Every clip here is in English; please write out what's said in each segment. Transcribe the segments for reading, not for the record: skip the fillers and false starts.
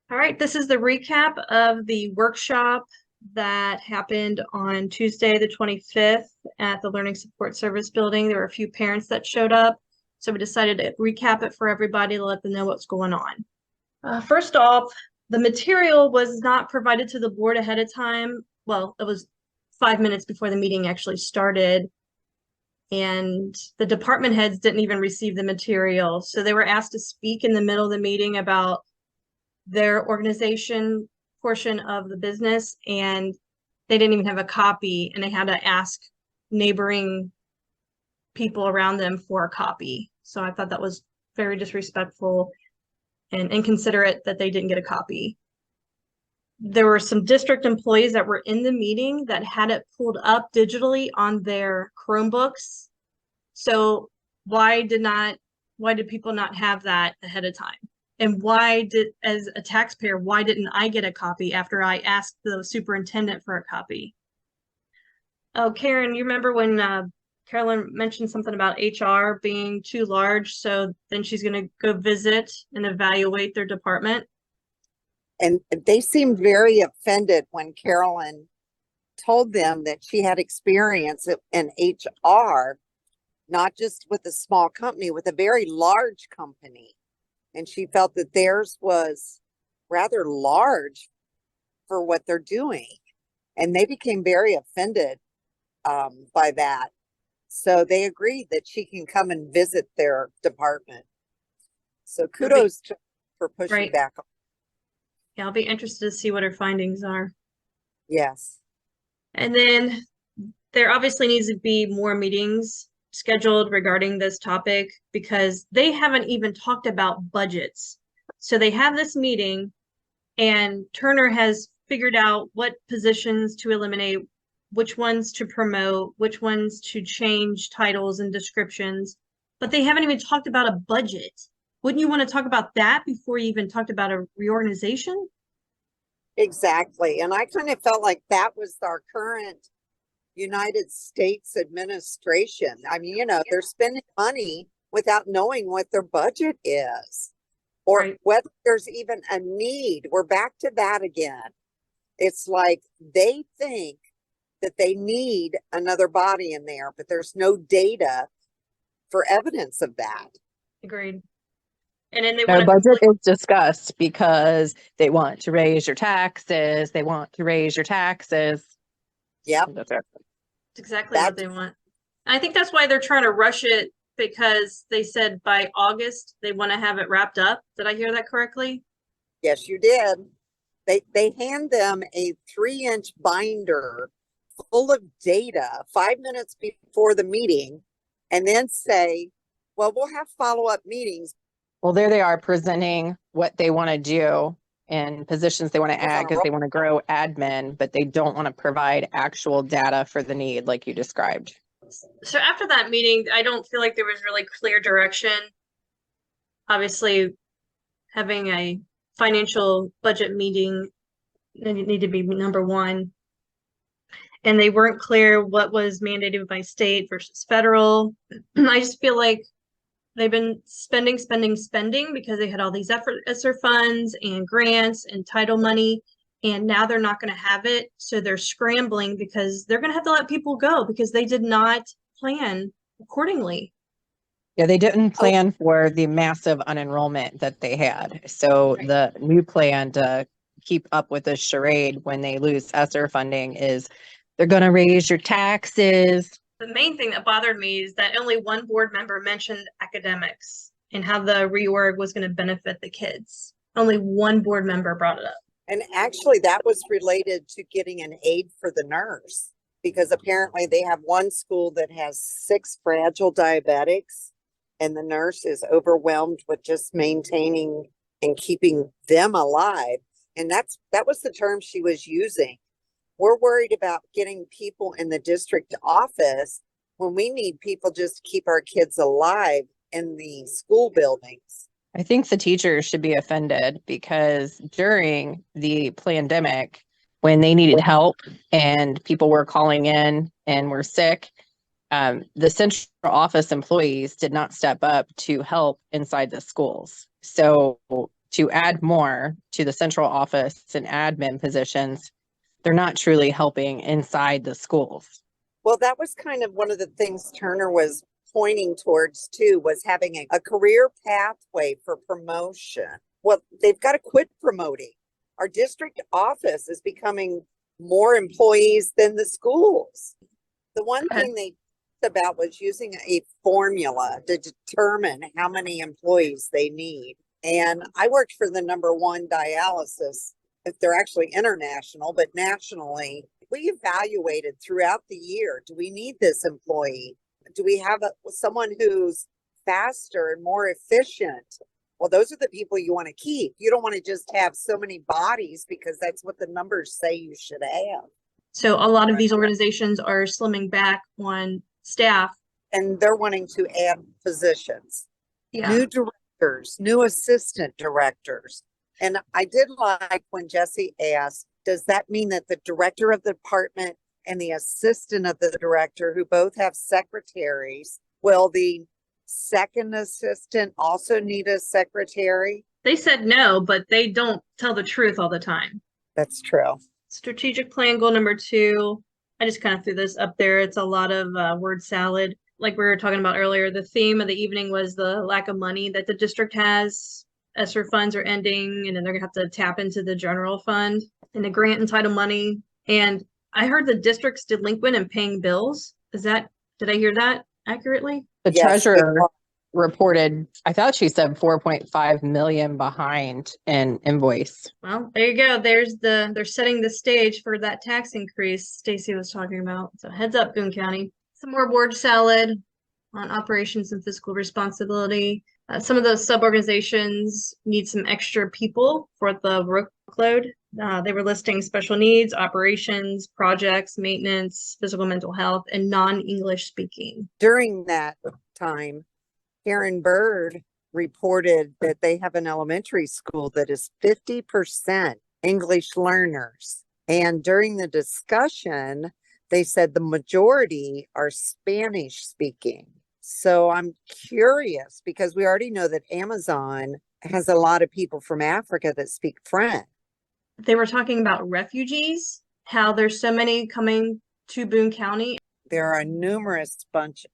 All right, this is the recap of the workshop that happened on Tuesday, the 25th at the Learning Support Service Building. There were a few parents that showed up, so we decided to recap it for everybody to let them know what's going on. First off, the material was not provided to the board ahead of time. Well, it was 5 minutes before the meeting actually started, and the department heads didn't even receive the material. So they were asked to speak in the middle of the meeting about their organization portion of the business, and they didn't even have a copy, and they had to ask neighboring people around them for a copy. So I thought that was very disrespectful and inconsiderate that they didn't get a copy. There were some district employees that were in the meeting that had it pulled up digitally on their Chromebooks. So why did people not have that ahead of time? And as a taxpayer, why didn't I get a copy after I asked the superintendent for a copy? Oh, Karen, you remember when Carolyn mentioned something about HR being too large, so then she's going to go visit and evaluate their department? And they seemed very offended when Carolyn told them that she had experience in HR, not just with a small company, with a very large company. And she felt that theirs was rather large for what they're doing. And they became very offended by that. So they agreed that she can come and visit their department. So kudos to her for pushing back. Yeah, I'll be interested to see what her findings are. Yes. And then there obviously needs to be more meetings scheduled regarding this topic because they haven't even talked about budgets. So they have this meeting and Turner has figured out what positions to eliminate, which ones to promote, which ones to change titles and descriptions, but they haven't even talked about a budget. Wouldn't you want to talk about that before you even talked about a reorganization? Exactly. And I kind of felt like that was our current United States administration. I mean, they're spending money without knowing what their budget is or whether there's even a need. We're back to that again. It's like they think that they need another body in there, but there's no data for evidence of that. Agreed. And then no budget is discussed because they want to raise your taxes. They want to raise your taxes. Yep. That's exactly what they want. I think that's why they're trying to rush it, because they said by August they want to have it wrapped up. Did I hear that correctly? Yes, you did. They hand them a 3-inch binder full of data 5 minutes before the meeting and then say, well, we'll have follow-up meetings. Well, there they are presenting what they want to do and positions they want to add because they want to grow admin, but they don't want to provide actual data for the need like you described. So after that meeting, I don't feel like there was really clear direction. Obviously, having a financial budget meeting needed to be number one. And they weren't clear what was mandated by state versus federal. I just feel like they've been spending because they had all these ESSER funds and grants and title money, and now they're not going to have it. So they're scrambling because they're going to have to let people go because they did not plan accordingly. Yeah, they didn't plan for the massive unenrollment that they had. So the new plan to keep up with this charade when they lose ESSER funding is they're going to raise your taxes. The main thing that bothered me is that only one board member mentioned academics and how the reorg was going to benefit the kids. Only one board member brought it up. And actually that was related to getting an aide for the nurse, because apparently they have one school that has 6 fragile diabetics and the nurse is overwhelmed with just maintaining and keeping them alive. And that was the term she was using. We're worried about getting people in the district office when we need people just to keep our kids alive in the school buildings. I think the teachers should be offended because during the pandemic, when they needed help and people were calling in and were sick, the central office employees did not step up to help inside the schools. So to add more to the central office and admin positions, they're not truly helping inside the schools. Well, that was kind of one of the things Turner was pointing towards too, was having a career pathway for promotion. Well, they've got to quit promoting. Our district office is becoming more employees than the schools. The one thing they talked about was using a formula to determine how many employees they need. And I worked for the #1 dialysis, if they're actually international, but nationally, we evaluated throughout the year. Do we need this employee? Do we have someone who's faster and more efficient? Well, those are the people you want to keep. You don't want to just have so many bodies because that's what the numbers say you should have. So a lot of these organizations are slimming back on staff. And they're wanting to add positions. Yeah. New directors, new assistant directors. And I did like when Jesse asked, does that mean that the director of the department and the assistant of the director, who both have secretaries, will the second assistant also need a secretary? They said no, but they don't tell the truth all the time. That's true. Strategic plan goal number 2. I just kind of threw this up there. It's a lot of word salad. Like we were talking about earlier, the theme of the evening was the lack of money that the district has. ESSER funds are ending, and then they're gonna have to tap into the general fund and the grant entitled money. And I heard the district's delinquent in paying bills. Did I hear that accurately? The Yes, treasurer reported, I thought she said 4.5 million behind in invoice. Well, there you go. They're setting the stage for that tax increase Stacy was talking about. So heads up, Boone County. Some more word salad on operations and fiscal responsibility. Some of those sub-organizations need some extra people for the workload. They were listing special needs, operations, projects, maintenance, physical mental health, and non-English speaking. During that time, Karen Bird reported that they have an elementary school that is 50% English learners. And during the discussion, they said the majority are Spanish speaking. So I'm curious because we already know that Amazon has a lot of people from Africa that speak French. They were talking about refugees, how there's so many coming to Boone County. There are a numerous bunch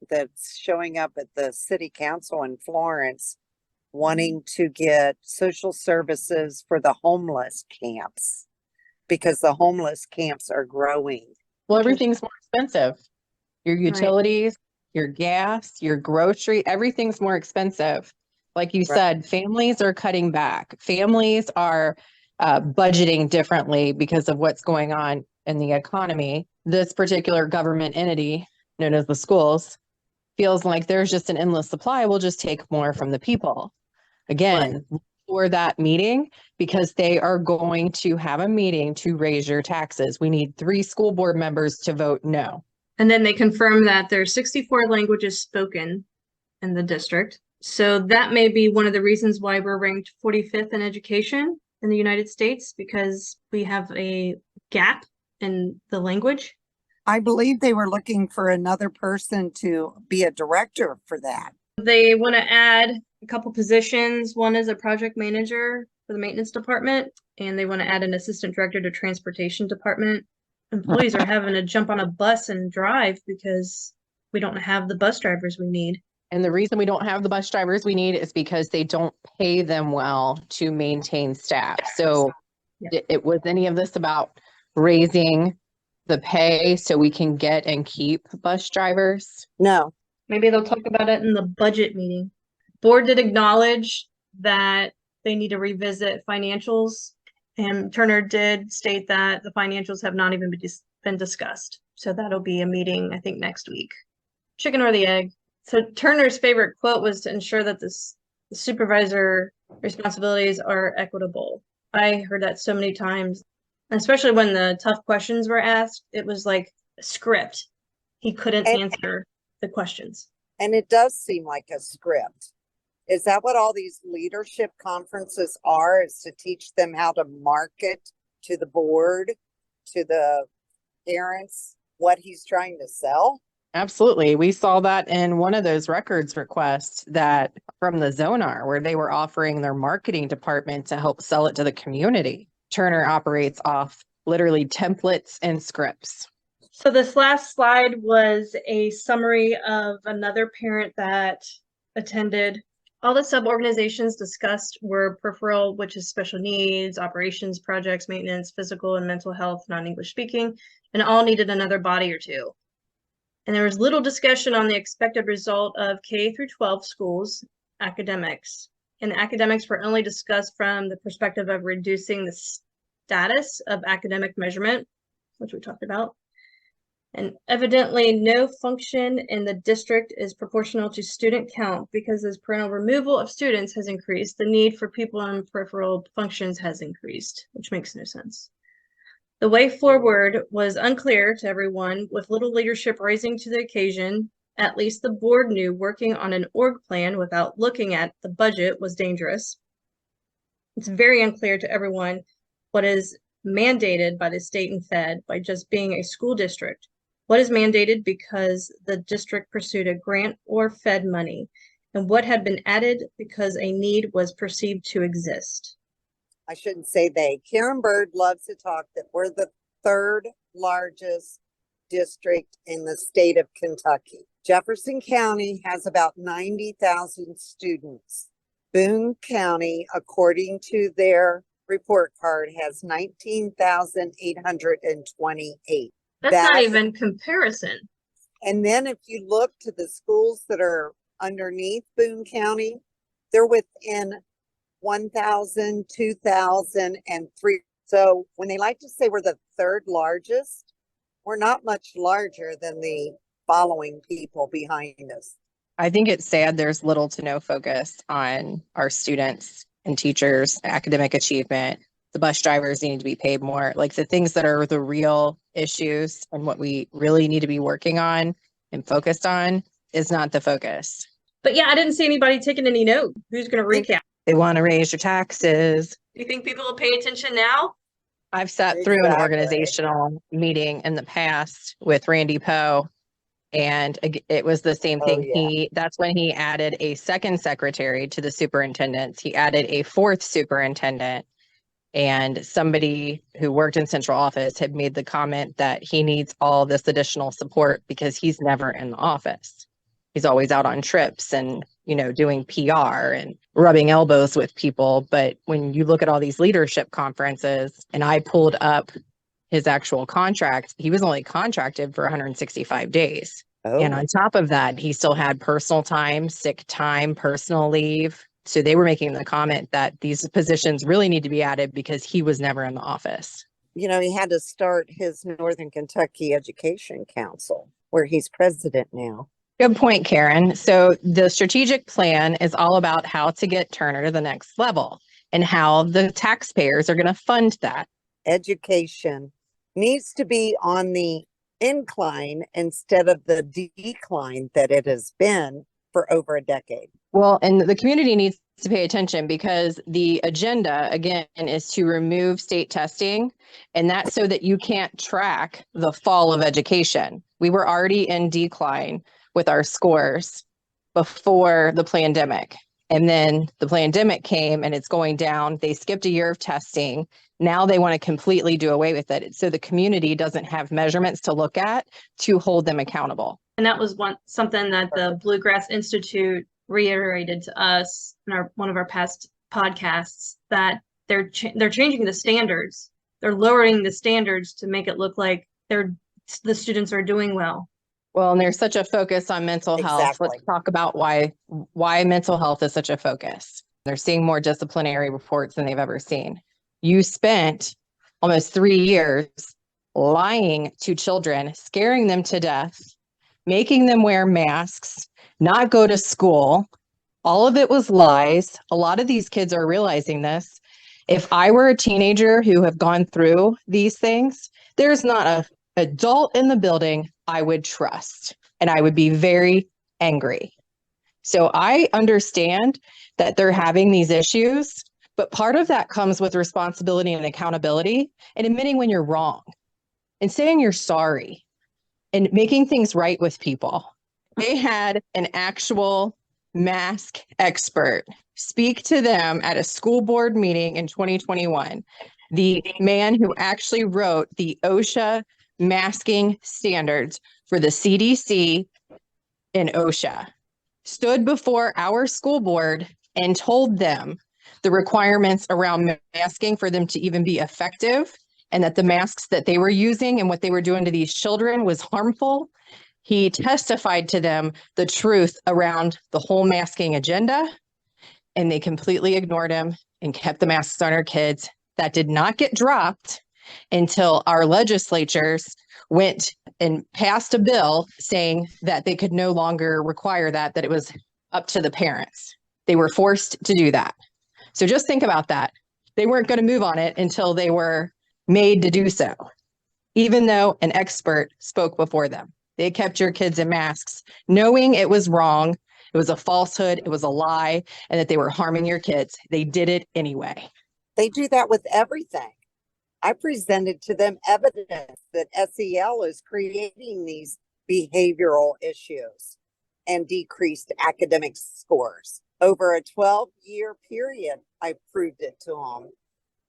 that's showing up at the city council in Florence wanting to get social services for the homeless camps because the homeless camps are growing. Well, everything's more expensive. Your utilities, your gas, your grocery, everything's more expensive. Like you said, families are cutting back. Families are budgeting differently because of what's going on in the economy. This particular government entity, known as the schools, feels like there's just an endless supply. We'll just take more from the people. Again, for that meeting, because they are going to have a meeting to raise your taxes. We need 3 school board members to vote no. And then they confirm that there's 64 languages spoken in the district. So that may be one of the reasons why we're ranked 45th in education in the United States, because we have a gap in the language. I believe they were looking for another person to be a director for that. They want to add a couple positions. One is a project manager for the maintenance department, and they want to add an assistant director to transportation department. Employees are having to jump on a bus and drive because we don't have the bus drivers we need. And the reason we don't have the bus drivers we need is because they don't pay them well to maintain staff. So it was any of this about raising the pay so we can get and keep bus drivers? No. Maybe they'll talk about it in the budget meeting. Board did acknowledge that they need to revisit financials, and Turner did state that the financials have not even been discussed. So that'll be a meeting, I think, next week. Chicken or the egg? So Turner's favorite quote was to ensure that the supervisor responsibilities are equitable. I heard that so many times, especially when the tough questions were asked. It was like a script. He couldn't answer the questions. And it does seem like a script. Is that what all these leadership conferences are, is to teach them how to market to the board, to the parents, what he's trying to sell? Absolutely. We saw that in one of those records requests that from the Zonar, where they were offering their marketing department to help sell it to the community. Turner operates off literally templates and scripts. So this last slide was a summary of another parent that attended. All the sub-organizations discussed were peripheral, which is special needs, operations, projects, maintenance, physical and mental health, non-English speaking, and all needed another body or two. And there was little discussion on the expected result of K through 12 schools academics. And the academics were only discussed from the perspective of reducing the status of academic measurement, which we talked about. And evidently no function in the district is proportional to student count because as parental removal of students has increased, the need for people in peripheral functions has increased, which makes no sense. The way forward was unclear to everyone, with little leadership rising to the occasion. At least the board knew working on an org plan without looking at the budget was dangerous. It's very unclear to everyone what is mandated by the state and Fed by just being a school district. What is mandated because the district pursued a grant or Fed money, and what had been added because a need was perceived to exist. I shouldn't say they. Karen Bird loves to talk that we're the third largest district in the state of Kentucky. Jefferson County has about 90,000 students. Boone County, according to their report card, has 19,828. That's not even comparison. And then if you look to the schools that are underneath Boone County, they're within 1,000, 2,000, and 3. So when they like to say we're the third largest, we're not much larger than the following people behind us. I think it's sad there's little to no focus on our students and teachers, academic achievement. The bus drivers need to be paid more. Like the things that are the real issues and what we really need to be working on and focused on is not the focus. But yeah, I didn't see anybody taking any note. Who's going to recap? They want to raise your taxes. Do you think people will pay attention now? I've sat through an organizational meeting in the past with Randy Poe, and it was the same thing. Oh, yeah. That's when he added a second secretary to the superintendents. He added a fourth superintendent. And somebody who worked in central office had made the comment that he needs all this additional support because he's never in the office. He's always out on trips and, doing PR and rubbing elbows with people. But when you look at all these leadership conferences, and I pulled up his actual contract, he was only contracted for 165 days. Oh. And on top of that, he still had personal time, sick time, personal leave. So they were making the comment that these positions really need to be added because he was never in the office. He had to start his Northern Kentucky Education Council, where he's president now. Good point, Karen. So the strategic plan is all about how to get Turner to the next level and how the taxpayers are going to fund that. Education needs to be on the incline instead of the decline that it has been for over a decade. Well, and the community needs to pay attention because the agenda, again, is to remove state testing, and that's so that you can't track the fall of education. We were already in decline with our scores before the pandemic. And then the pandemic came and it's going down. They skipped a year of testing. Now they want to completely do away with it. So the community doesn't have measurements to look at to hold them accountable. And that was something that the Bluegrass Institute reiterated to us in one of our past podcasts, that they're changing the standards. They're lowering the standards to make it look like the students are doing well. Well, and there's such a focus on mental health. Exactly. Let's talk about why mental health is such a focus. They're seeing more disciplinary reports than they've ever seen. You spent almost 3 years lying to children, scaring them to death, making them wear masks, not go to school. All of it was lies. A lot of these kids are realizing this. If I were a teenager who have gone through these things, there's not an adult in the building I would trust, and I would be very angry. So I understand that they're having these issues, but part of that comes with responsibility and accountability and admitting when you're wrong and saying you're sorry. and making things right with people. They had an actual mask expert speak to them at a school board meeting in 2021. The man who actually wrote the OSHA masking standards for the CDC and OSHA stood before our school board and told them the requirements around masking for them to even be effective, and that the masks that they were using and what they were doing to these children was harmful. He testified to them the truth around the whole masking agenda, and they completely ignored him and kept the masks on our kids. That did not get dropped until our legislatures went and passed a bill saying that they could no longer require that it was up to the parents. They were forced to do that. So just think about that. They weren't going to move on it until they were made to do so, even though an expert spoke before them. They kept your kids in masks, knowing it was wrong, it was a falsehood, it was a lie, and that they were harming your kids. They did it anyway. They do that with everything. I presented to them evidence that SEL is creating these behavioral issues and decreased academic scores. Over a 12-year period, I proved it to them.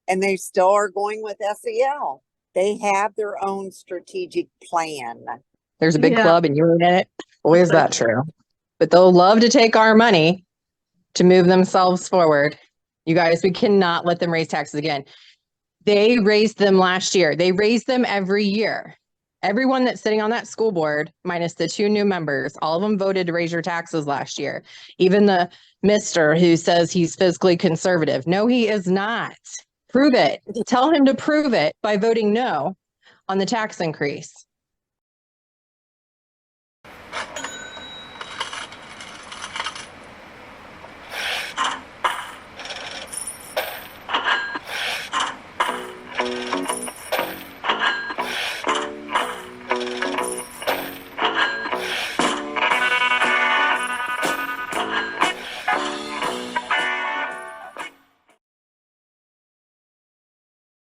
And they still are going with SEL. They have their own strategic plan. There's a big Yeah. club and you're in it. Boy, is that true. But they'll love to take our money to move themselves forward. You guys, we cannot let them raise taxes again. They raised them last year. They raise them every year. Everyone that's sitting on that school board, minus the 2 new members, all of them voted to raise your taxes last year. Even the mister who says he's fiscally conservative. No, he is not. Prove it. Tell him to prove it by voting no on the tax increase.